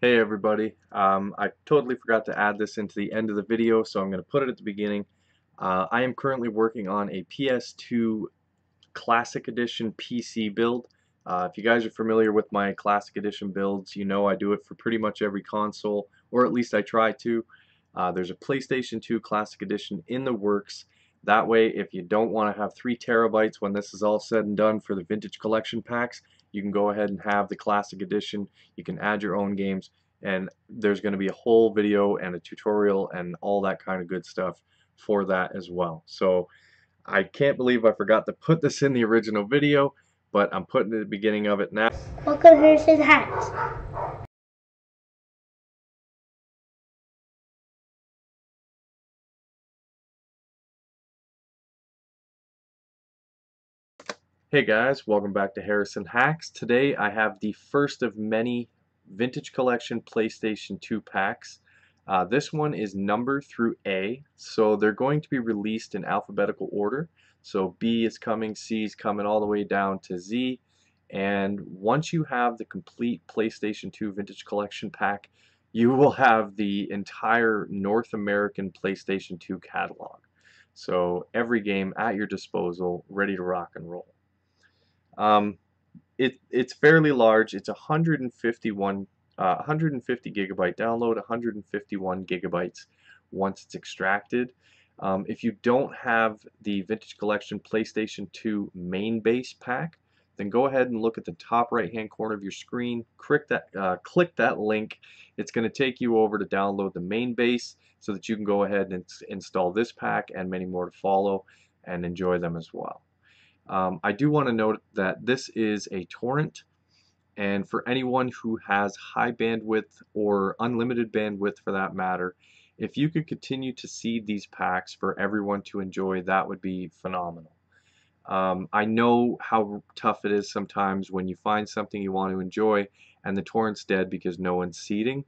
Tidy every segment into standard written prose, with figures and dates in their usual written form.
Hey everybody, I totally forgot to add this into the end of the video, so I'm going to put it at the beginning. I am currently working on a PS2 Classic Edition PC build. If you guys are familiar with my Classic Edition builds, you know I do it for pretty much every console, or at least I try to. There's a PlayStation 2 Classic Edition in the works. That way, if you don't want to have 3 terabytes when this is all said and done for the Vintage Collection packs, you can go ahead and have the Classic Edition. You can add your own games, and there's going to be a whole video and a tutorial and all that kind of good stuff for that as well. So I can't believe I forgot to put this in the original video, but I'm putting it at the beginning of it now. Welcome, Harrison Hats. Hey guys, welcome back to Harrison Hacks. Today I have the first of many Vintage Collection PlayStation 2 packs. This one is numbered through A, so they're going to be released in alphabetical order. So B is coming, C is coming all the way down to Z. And once you have the complete PlayStation 2 Vintage Collection pack, you will have the entire North American PlayStation 2 catalog. So every game at your disposal, ready to rock and roll. Um, it's fairly large. It's 150 gigabyte download, 151 gigabytes once it's extracted. If you don't have the Vintage Collection PlayStation 2 main base pack, then go ahead and look at the top right hand corner of your screen. Click that link. It's going to take you over to download the main base so that you can go ahead and install this pack and many more to follow and enjoy them as well. I do want to note that this is a torrent, and for anyone who has high bandwidth or unlimited bandwidth for that matter, if you could continue to seed these packs for everyone to enjoy, that would be phenomenal. I know how tough it is sometimes when you find something you want to enjoy and the torrent's dead because no one's seeding.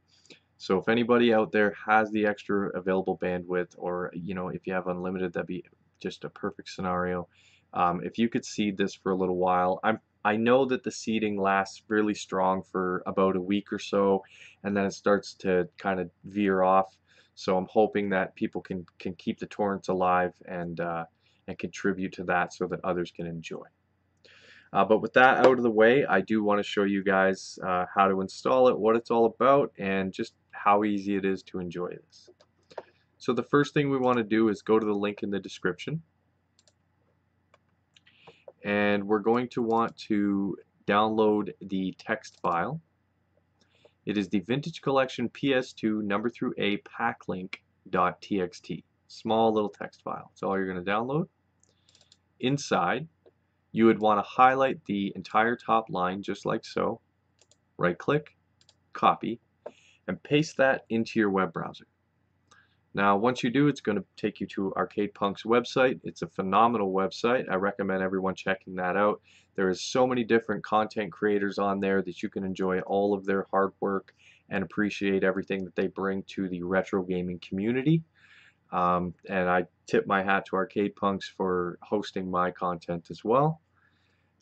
So if anybody out there has the extra available bandwidth, or if you have unlimited, that'd be just a perfect scenario. If you could seed this for a little while, I know that the seeding lasts really strong for about a week or so, and then it starts to kind of veer off. So I'm hoping that people can keep the torrents alive and contribute to that so that others can enjoy. But with that out of the way, I do want to show you guys how to install it, what it's all about, and just how easy it is to enjoy this. So the first thing we want to do is go to the link in the description, and we're going to want to download the text file. It is the Vintage Collection PS2 number through A packlink.txt. Small little text file. That's all you're going to download. Inside, you would want to highlight the entire top line just like so. Right click, copy, and paste that into your web browser. Now once you do, it's going to take you to Arcade Punk's website. It's a phenomenal website. I recommend everyone checking that out. There is so many different content creators on there that you can enjoy all of their hard work and appreciate everything that they bring to the retro gaming community. And I tip my hat to Arcade Punks for hosting my content as well.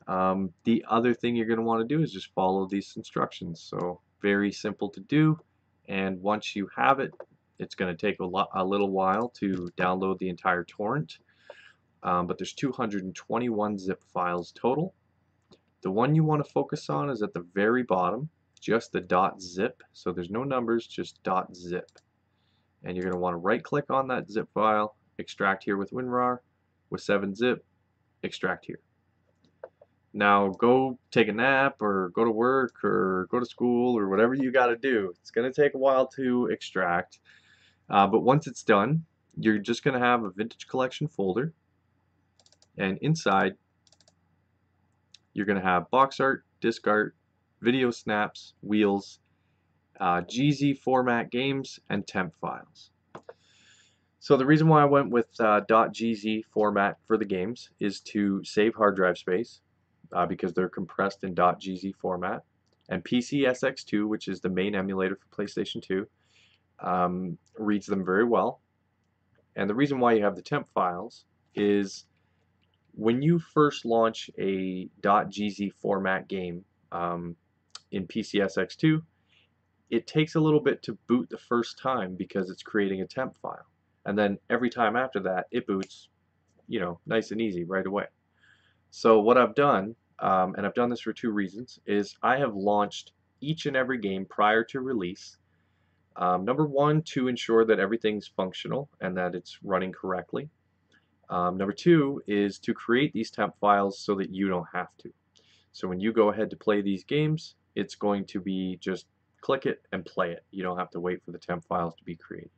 The other thing you're going to want to do is just follow these instructions. So very simple to do, and once you have it, it's going to take a little while to download the entire torrent. But there's 221 zip files total. The one you want to focus on is at the very bottom, just the .zip. So there's no numbers, just .zip. And you're going to want to right click on that zip file, extract here with WinRAR, with 7-zip, extract here. Now go take a nap or go to work or go to school or whatever you got to do. It's going to take a while to extract, but once it's done, you're just going to have a Vintage Collection folder, and inside you're going to have box art, disc art, video snaps, wheels, GZ format games, and temp files. So the reason why I went with .gz format for the games is to save hard drive space. Because they're compressed in .gz format, and PCSX2, which is the main emulator for PlayStation 2, reads them very well. And the reason why you have the temp files is when you first launch a .gz format game in PCSX2, it takes a little bit to boot the first time because it's creating a temp file. And then every time after that, it boots, you know, nice and easy right away. So what I've done, and I've done this for two reasons, is I have launched each and every game prior to release. Number one, to ensure that everything's functional and that it's running correctly. Number two is to create these temp files so that you don't have to. So when you go ahead to play these games, it's going to be just click it and play it. You don't have to wait for the temp files to be created.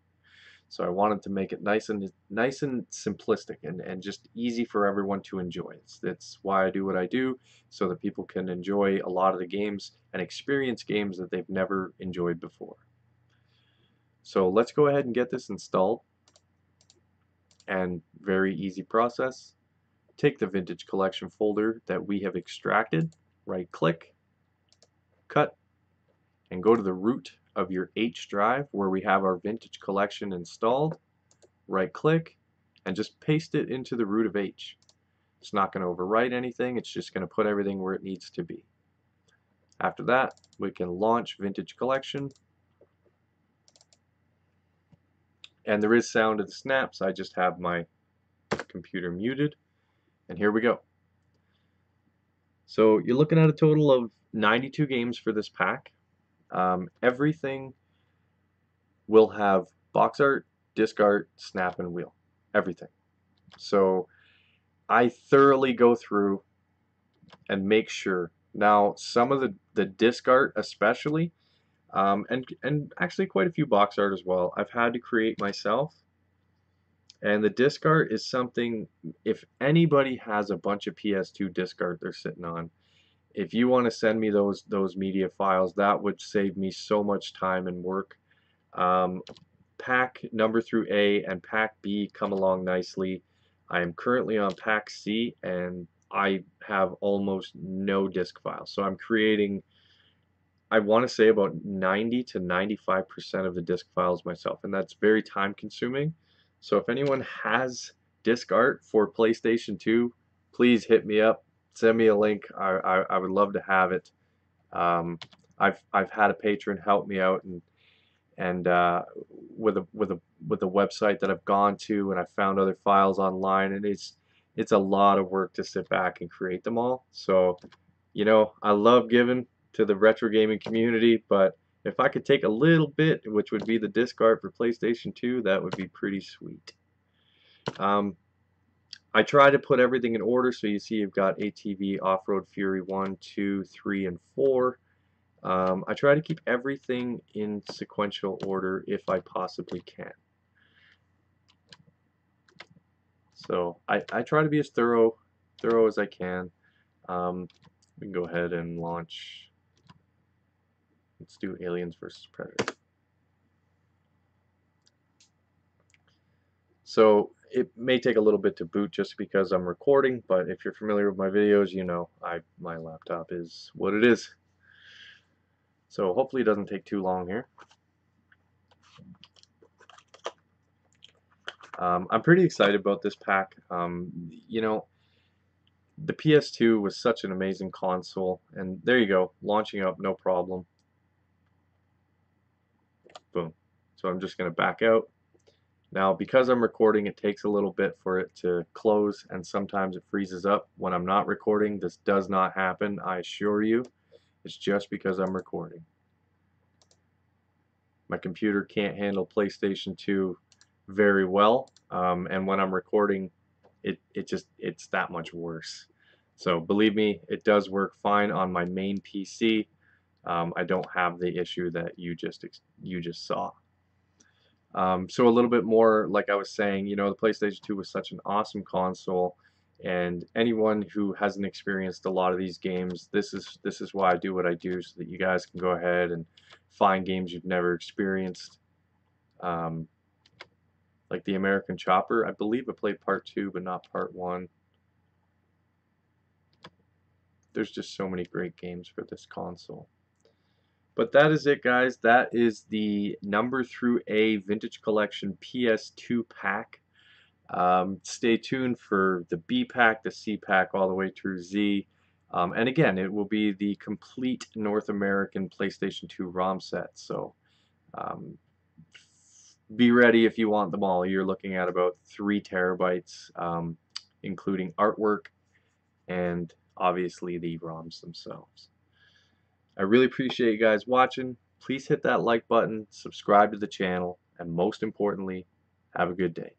So I wanted to make it nice and simplistic and just easy for everyone to enjoy. That's why I do what I do, so that people can enjoy a lot of the games and experience games that they've never enjoyed before. So let's go ahead and get this installed. And very easy process. Take the Vintage Collection folder that we have extracted, right click, cut, and go to the root of your H drive where we have our Vintage Collection installed. Right click and just paste it into the root of H. It's not going to overwrite anything, it's just going to put everything where it needs to be. After that, we can launch Vintage Collection. And there is sound of the snaps, I just have my computer muted. And here we go. So you're looking at a total of 92 games for this pack. Everything will have box art, disc art, snap, and wheel. Everything. So I thoroughly go through and make sure. Now, some of the disc art especially, and actually quite a few box art as well, I've had to create myself. And the disc art is something, if anybody has a bunch of PS2 disc art they're sitting on, if you want to send me those media files, that would save me so much time and work. Pack number through A and Pack B come along nicely. I am currently on Pack C and I have almost no disk files. So I'm creating, I want to say about 90 to 95% of the disk files myself, and that's very time consuming. So if anyone has disk art for PlayStation 2, please hit me up, send me a link. I would love to have it. I've had a patron help me out and with a website that I've gone to, and I found other files online, and it's a lot of work to sit back and create them all. So, you know, I love giving to the retro gaming community, but if I could take a little bit, which would be the disc art for PlayStation 2, that would be pretty sweet. I try to put everything in order, so you see you've got ATV Off-Road Fury 1, 2, 3, and 4. I try to keep everything in sequential order if I possibly can. So I try to be as thorough as I can. We can go ahead and launch. Let's do Aliens versus Predator. So it may take a little bit to boot just because I'm recording, but if you're familiar with my videos, you know my laptop is what it is. So hopefully it doesn't take too long here. I'm pretty excited about this pack. You know, the PS2 was such an amazing console, and there you go, launching up, no problem. Boom. So I'm just going to back out. Now, because I'm recording, it takes a little bit for it to close, and sometimes it freezes up. When I'm not recording, this does not happen, I assure you. It's just because I'm recording. My computer can't handle PlayStation 2 very well, and when I'm recording, it's that much worse. So believe me, it does work fine on my main PC. I don't have the issue that you just saw. So a little bit more, like I was saying, you know, the PlayStation 2 was such an awesome console, and anyone who hasn't experienced a lot of these games, this is why I do what I do, so that you guys can go ahead and find games you've never experienced. Like the American Chopper, I believe I played part 2, but not part 1. There's just so many great games for this console. But that is it, guys. That is the number through A Vintage Collection PS2 pack. Stay tuned for the B pack, the C pack, all the way through Z. And again, it will be the complete North American PlayStation 2 ROM set. So um, be ready if you want them all. You're looking at about 3 terabytes, including artwork and obviously the ROMs themselves. I really appreciate you guys watching. Please hit that like button, subscribe to the channel, and most importantly, have a good day.